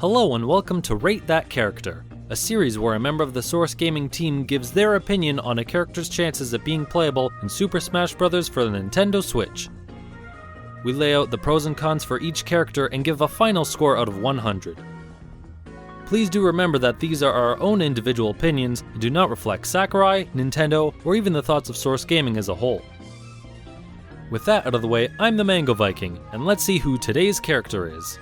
Hello and welcome to Rate That Character, a series where a member of the Source Gaming team gives their opinion on a character's chances of being playable in Super Smash Bros. For the Nintendo Switch. We lay out the pros and cons for each character and give a final score out of 100. Please do remember that these are our own individual opinions and do not reflect Sakurai, Nintendo, or even the thoughts of Source Gaming as a whole. With that out of the way, I'm the Mango Viking, and let's see who today's character is.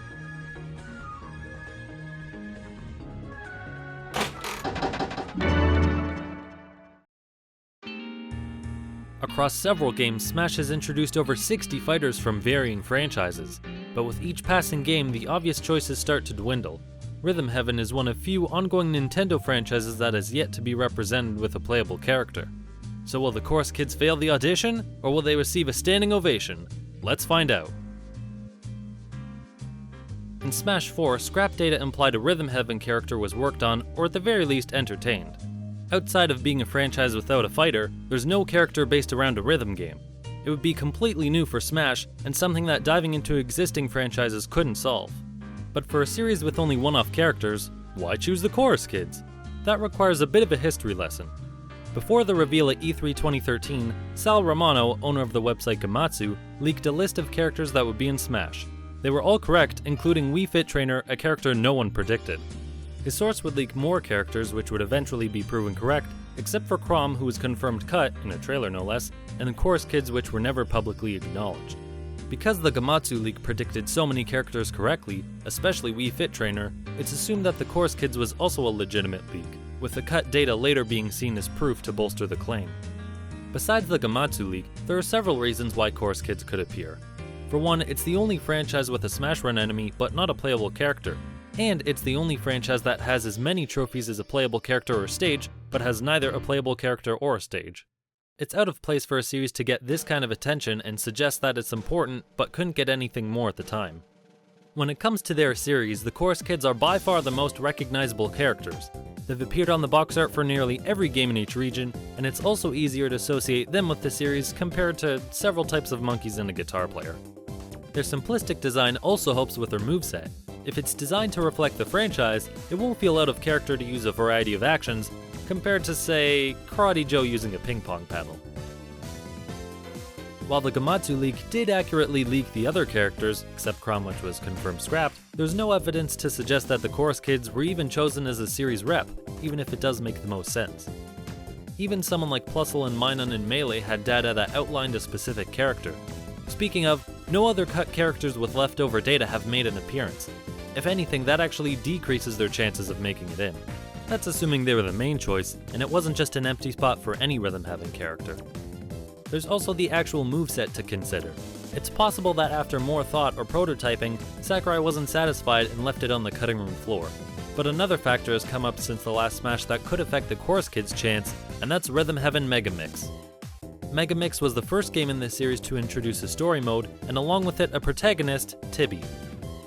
Across several games, Smash has introduced over 60 fighters from varying franchises, but with each passing game, the obvious choices start to dwindle. Rhythm Heaven is one of few ongoing Nintendo franchises that has yet to be represented with a playable character. So will the Chorus Kids fail the audition, or will they receive a standing ovation? Let's find out. In Smash 4, scrap data implied a Rhythm Heaven character was worked on, or at the very least entertained. Outside of being a franchise without a fighter, there's no character based around a rhythm game. It would be completely new for Smash, and something that diving into existing franchises couldn't solve. But for a series with only one-off characters, why choose the Chorus Kids? That requires a bit of a history lesson. Before the reveal at E3 2013, Sal Romano, owner of the website Gamatsu, leaked a list of characters that would be in Smash. They were all correct, including Wii Fit Trainer, a character no one predicted. His source would leak more characters which would eventually be proven correct, except for Chrom, who was confirmed cut, in a trailer no less, and the Chorus Kids which were never publicly acknowledged. Because the Gamatsu leak predicted so many characters correctly, especially Wii Fit Trainer, it's assumed that the Chorus Kids was also a legitimate leak, with the cut data later being seen as proof to bolster the claim. Besides the Gamatsu leak, there are several reasons why Chorus Kids could appear. For one, it's the only franchise with a Smash Run enemy but not a playable character, and it's the only franchise that has as many trophies as a playable character or stage, but has neither a playable character or a stage. It's out of place for a series to get this kind of attention and suggest that it's important, but couldn't get anything more at the time. When it comes to their series, the Chorus Kids are by far the most recognizable characters. They've appeared on the box art for nearly every game in each region, and it's also easier to associate them with the series compared to several types of monkeys and a guitar player. Their simplistic design also helps with their moveset. If it's designed to reflect the franchise, it won't feel out of character to use a variety of actions, compared to, say, Karate Joe using a ping pong paddle. While the Gamatsu leak did accurately leak the other characters, except Chrom, which was confirmed scrapped, there's no evidence to suggest that the Chorus Kids were even chosen as a series rep, even if it does make the most sense. Even someone like Plusle and Minun in Melee had data that outlined a specific character. Speaking of, no other cut characters with leftover data have made an appearance. If anything, that actually decreases their chances of making it in. That's assuming they were the main choice, and it wasn't just an empty spot for any Rhythm Heaven character. There's also the actual moveset to consider. It's possible that after more thought or prototyping, Sakurai wasn't satisfied and left it on the cutting room floor. But another factor has come up since the last Smash that could affect the Chorus Kids' chance, and that's Rhythm Heaven Mega Mix. Mega Mix was the first game in this series to introduce a story mode, and along with it a protagonist, Tibby.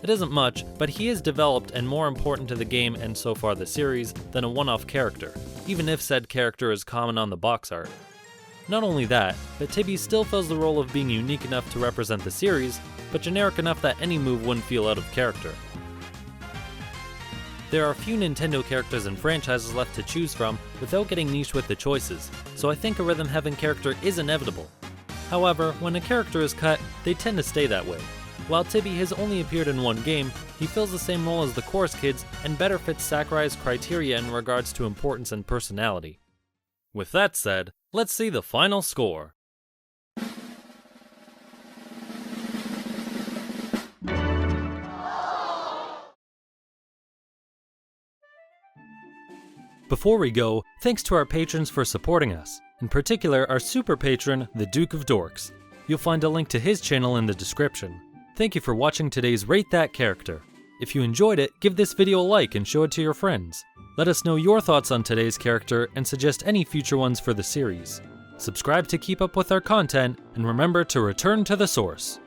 It isn't much, but he is developed and more important to the game and so far the series than a one-off character, even if said character is common on the box art. Not only that, but Tibby still fills the role of being unique enough to represent the series, but generic enough that any move wouldn't feel out of character. There are few Nintendo characters and franchises left to choose from without getting niche with the choices, so I think a Rhythm Heaven character is inevitable. However, when a character is cut, they tend to stay that way. While Tibby has only appeared in one game, he fills the same role as the Chorus Kids and better fits Sakurai's criteria in regards to importance and personality. With that said, let's see the final score. Before we go, thanks to our patrons for supporting us, in particular our super patron, the Duke of Dorks. You'll find a link to his channel in the description. Thank you for watching today's Rate That Character. If you enjoyed it, give this video a like and show it to your friends. Let us know your thoughts on today's character and suggest any future ones for the series. Subscribe to keep up with our content, and remember to return to the source.